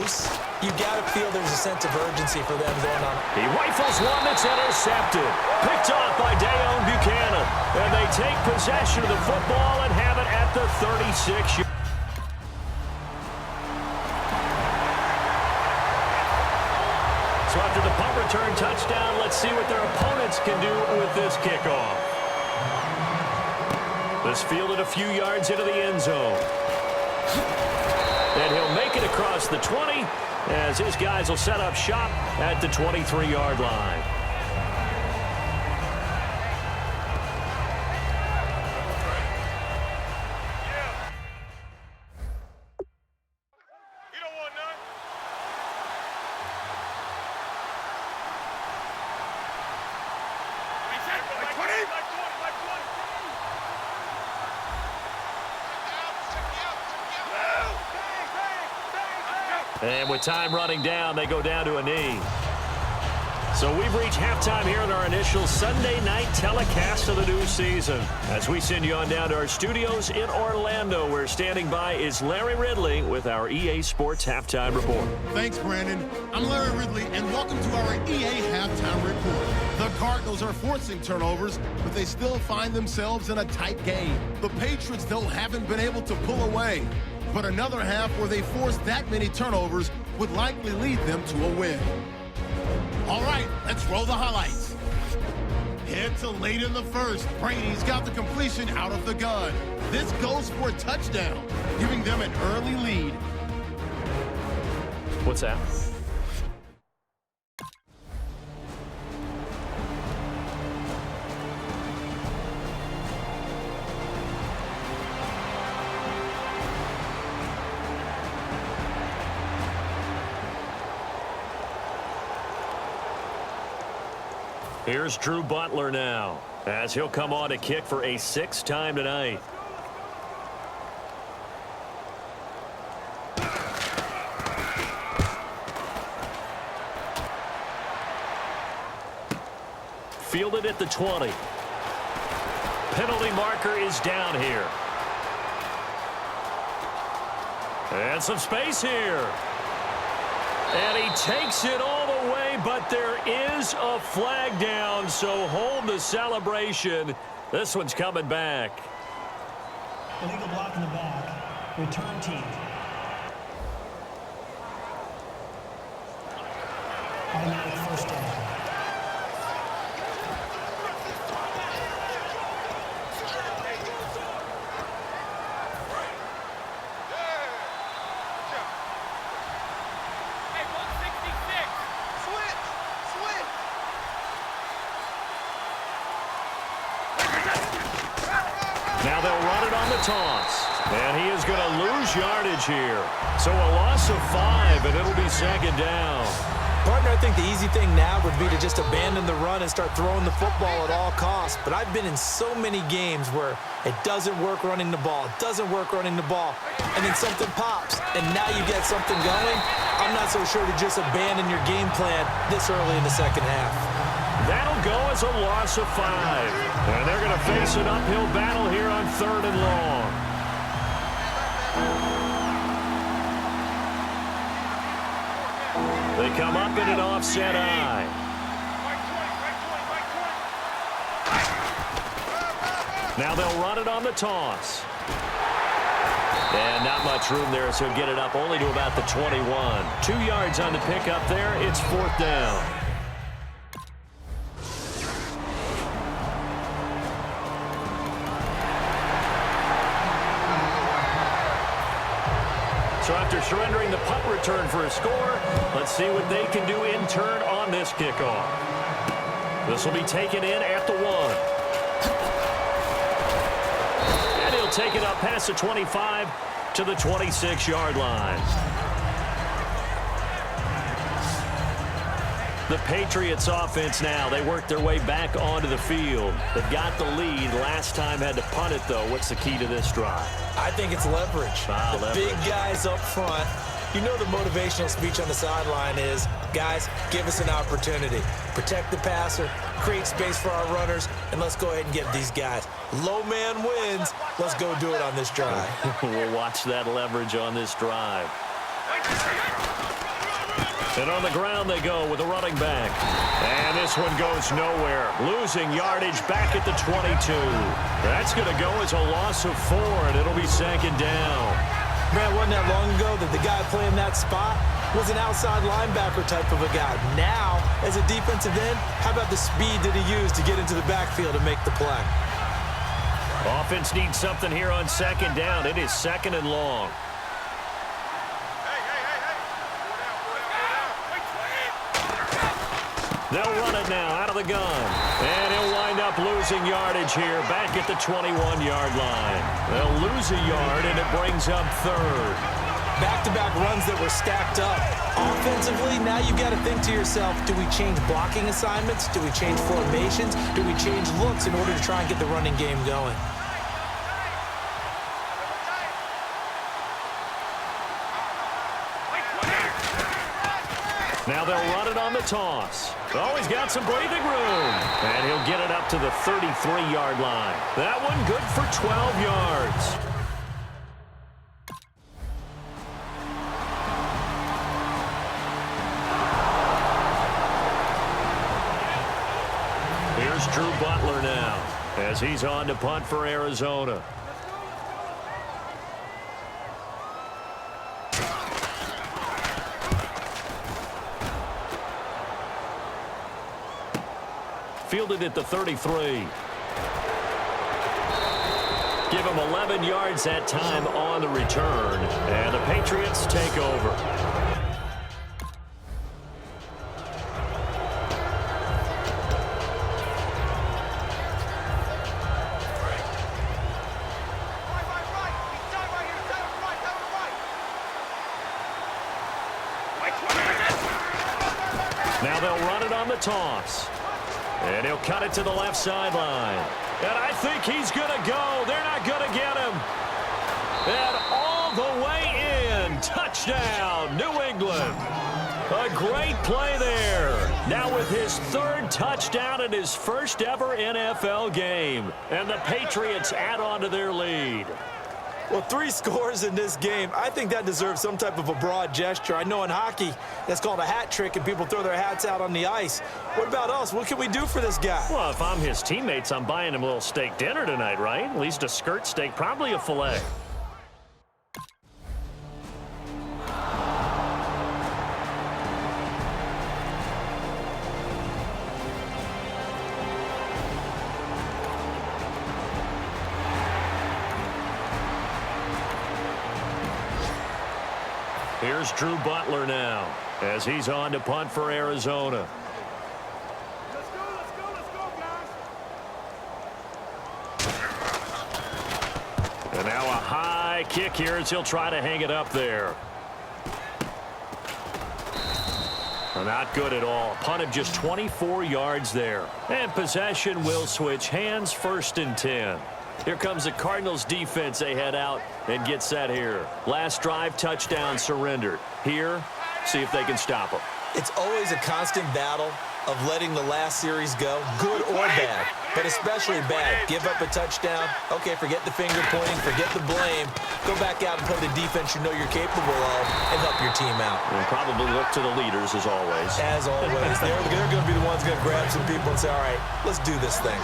close, you got to feel there's a sense of urgency for them going on. He rifles one that's intercepted. Picked off by Dayon Buchanan. And they take possession of the football and have it at the 36. So after the punt return touchdown, let's see what their opponents can do with this kickoff. This fielded a few yards into the end zone. And he'll make it across the 20 as his guys will set up shop at the 23-yard line. And with time running down, they go down to a knee. So we've reached halftime here in our initial Sunday night telecast of the new season. As we send you on down to our studios in Orlando, where standing by is Larry Ridley with our EA Sports Halftime Report. Thanks, Brandon. I'm Larry Ridley, and welcome to our EA Halftime Report. The Cardinals are forcing turnovers, but they still find themselves in a tight game. The Patriots, though, haven't been able to pull away. But another half where they force that many turnovers would likely lead them to a win. All right, let's roll the highlights. Head to late in the first. Brady's got the completion out of the gun. This goes for a touchdown, giving them an early lead. What's that? Here's Drew Butler now, as he'll come on to kick for a 6th time tonight. Fielded at the 20. Penalty marker is down here. And some space here. And he takes it all the way, but there is a flag down, so hold the celebration. This one's coming back. Illegal block in the back. Return team. Automatic first down. Now they'll run it on the toss. And he is going to lose yardage here. So a loss of 5, and it'll be 2nd down. Partner, I think the easy thing now would be to just abandon the run and start throwing the football at all costs. But I've been in so many games where it doesn't work running the ball. It doesn't work running the ball. And then something pops, and now you get something going. I'm not so sure to just abandon your game plan this early in the second half. That'll go as a loss of 5. And they're going to face an uphill battle here on 3rd and long. They come up in an offset eye. Now they'll run it on the toss. And not much room there, so he'll get it up only to about the 21. 2 yards on the pickup there. It's 4th down. So after surrendering the punt return for a score, let's see what they can do in turn on this kickoff. This will be taken in at the 1. And he'll take it up past the 25 to the 26-yard line. The Patriots offense now, they work their way back onto the field. They've got the lead. Last time had to punt it, though. What's the key to this drive? I think it's leverage. The Leverage. big guys up front. You know the motivational speech on the sideline is, guys, give us an opportunity. Protect the passer, create space for our runners, and let's go ahead and get these guys. Low man wins. Let's go do it on this drive. We'll watch that leverage on this drive. And on the ground they go with a running back. And this one goes nowhere. Losing yardage back at the 22. That's going to go as a loss of 4, and it'll be 2nd down. Man, wasn't that long ago that the guy playing that spot was an outside linebacker type of a guy. Now, as a defensive end, how about the speed that he used to get into the backfield and make the play? Offense needs something here on 2nd down. It is 2nd and long. They'll run it now out of the gun. And he'll wind up losing yardage here back at the 21-yard line. They'll lose a yard, and it brings up 3rd. Back-to-back runs that were stacked up. Offensively, now you've got to think to yourself, do we change blocking assignments? Do we change formations? Do we change looks in order to try and get the running game going? Now they'll run it on the toss. Oh, he's got some breathing room. And he'll get it up to the 33-yard line. That one good for 12 yards. Here's Drew Butler now as he's on to punt for Arizona. Fielded at the 33. Give him 11 yards that time on the return. And the Patriots take over. Now they'll run it on the toss. And he'll cut it to the left sideline. And I think he's going to go. They're not going to get him. And all the way in. Touchdown, New England. A great play there. Now with his 3rd touchdown in his first ever NFL game. And the Patriots add on to their lead. Well, 3 scores in this game. I think that deserves some type of a broad gesture. I know in hockey, that's called a hat trick, and people throw their hats out on the ice. What about us? What can we do for this guy? Well, if I'm his teammates, I'm buying him a little steak dinner tonight, right? At least a skirt steak, probably a filet. Here's Drew Butler now as he's on to punt for Arizona. Let's go, guys. And now a high kick here as he'll try to hang it up there. Not good at all. Punt of just 24 yards there. And possession will switch hands, 1st and 10. Here comes the Cardinals defense. They head out and get set here. Last drive, touchdown, surrendered. Here, see if they can stop them. It's always a constant battle of letting the last series go, good or bad, but especially bad. Give up a touchdown. Okay, forget the finger pointing, forget the blame. Go back out and play the defense you know you're capable of and help your team out. And probably look to the leaders as always. As always. They're going to be the ones going to grab some people and say, all right, let's do this thing.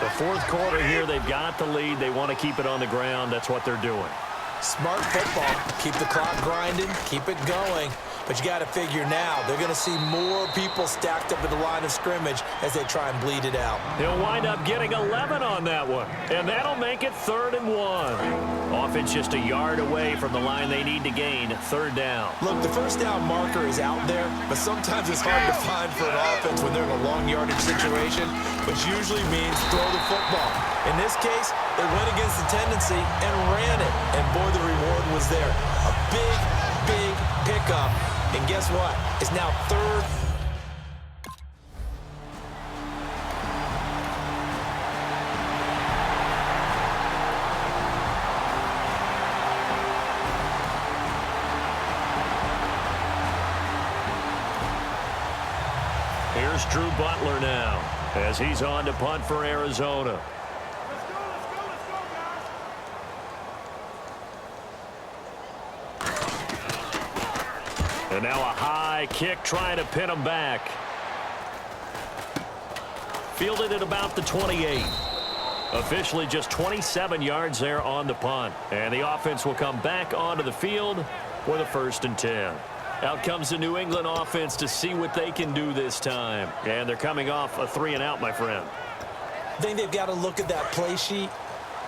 The 4th quarter here, they've got the lead. They want to keep it on the ground. That's what they're doing. Smart football. Keep the clock grinding. Keep it going. But you got to figure now, they're going to see more people stacked up at the line of scrimmage as they try and bleed it out. He'll wind up getting 11 on that one, and that'll make it 3rd and 1. Offense just a yard away from the line they need to gain, 3rd down. Look, the 1st down marker is out there, but sometimes it's hard to find for an offense when they're in a long yardage situation, which usually means throw the football. In this case, they went against the tendency and ran it, and boy, the reward was there. A big, big pickup. And guess what? It's now 3rd. Here's Drew Butler now as he's on to punt for Arizona. And now a high kick trying to pin him back. Fielded at about the 28. Officially just 27 yards there on the punt. And the offense will come back onto the field for the 1st and 10. Out comes the New England offense to see what they can do this time. And they're coming off a 3-and-out, my friend. I think they've got to look at that play sheet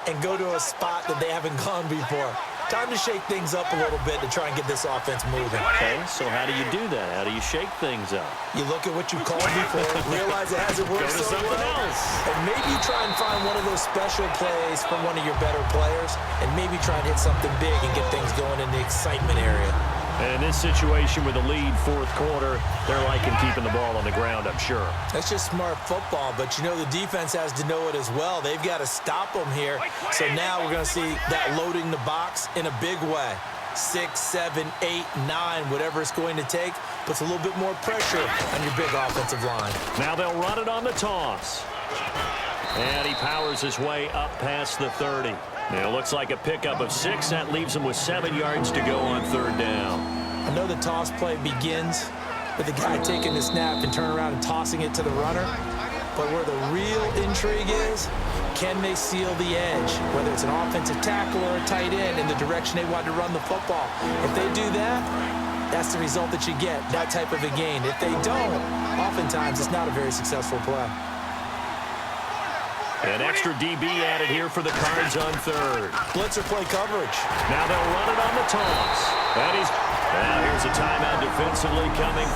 and go to a spot that they haven't gone before. Time to shake things up a little bit to try and get this offense moving. Okay, so how do you do that? How do you shake things up? You look at what you called before, realize it hasn't worked Go to so something well, else. and maybe you try and find one of those special plays from one of your better players, and maybe try and hit something big and get things going in the excitement area. And in this situation with the lead 4th quarter, they're liking keeping the ball on the ground, I'm sure. That's just smart football, but you know the defense has to know it as well. They've got to stop them here. So now we're going to see that loading the box in a big way. 6, 7, 8, 9, whatever it's going to take, puts a little bit more pressure on your big offensive line. Now they'll run it on the toss. And he powers his way up past the 30. Now it looks like a pickup of 6. That leaves him with 7 yards to go on 3rd down. I know the toss play begins with the guy taking the snap and turning around and tossing it to the runner. But where the real intrigue is, can they seal the edge? Whether it's an offensive tackle or a tight end in the direction they want to run the football. If they do that, that's the result that you get, that type of a gain. If they don't, oftentimes it's not a very successful play. An extra DB added here for the Cards on 3rd. Blitzer play coverage. Now they'll run it on the toss. Now here's a timeout defensively coming.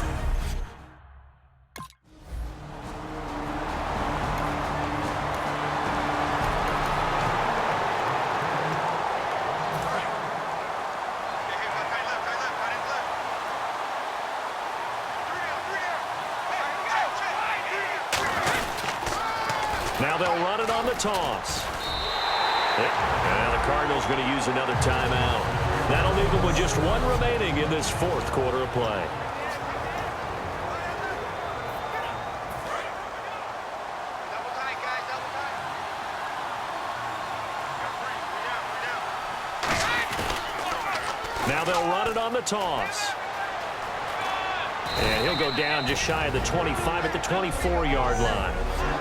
Now they'll run it on the toss. Now the Cardinals going to use another timeout. That'll leave them with just 1 remaining in this 4th quarter of play. Now they'll run it on the toss. And he'll go down just shy of the 25 at the 24-yard line.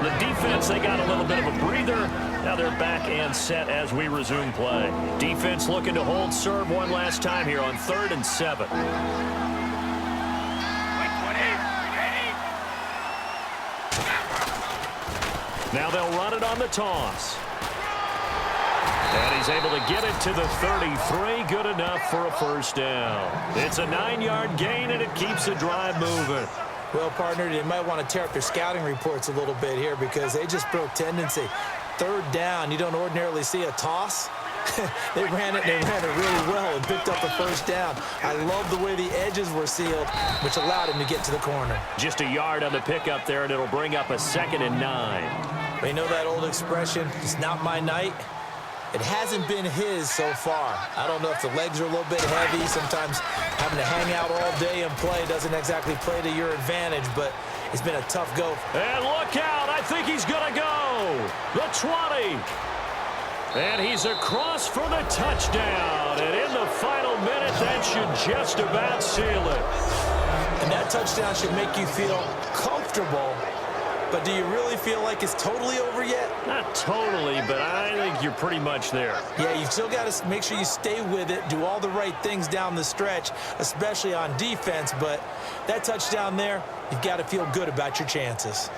The defense, they got a little bit of a breather. Now they're back and set as we resume play. Defense looking to hold serve one last time here on 3rd and 7. Now they'll run it on the toss. And he's able to get it to the 33. Good enough for a 1st down. It's a 9-yard gain, and it keeps the drive moving. Well, partner, they might want to tear up their scouting reports a little bit here because they just broke tendency. 3rd down, you don't ordinarily see a toss. They ran it really well and picked up a 1st down. I love the way the edges were sealed, which allowed him to get to the corner. Just a yard on the pickup there, and it'll bring up a 2nd and 9. You know that old expression, it's not my night? It hasn't been his so far. I don't know if the legs are a little bit heavy. Sometimes having to hang out all day and play doesn't exactly play to your advantage, but it's been a tough go. And look out. I think he's going to go. The 20. And he's across for the touchdown. And in the final minute, that should just about seal it. And that touchdown should make you feel comfortable. But do you really feel like it's totally over yet? Not totally, but I think you're pretty much there. Yeah, you've still got to make sure you stay with it, do all the right things down the stretch, especially on defense. But that touchdown there, you've got to feel good about your chances.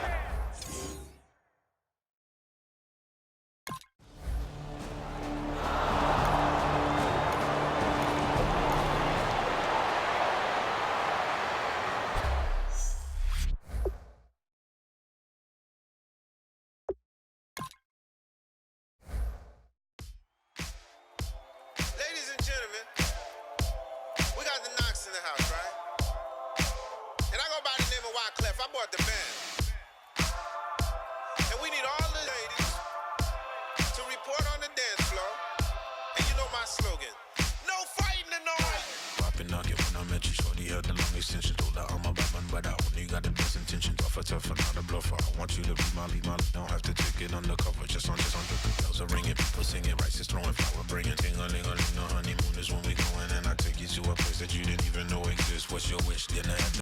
tougher, not a bluffer. I want you to be my lead, don't have to take it undercover. Just under the bells are ringing, people singing, rice is throwing, flower bringing. Ting-a-ling-a-ling, the honeymoon is when we going, and I take you to a place that you didn't even know exists. What's your wish? Dinner at the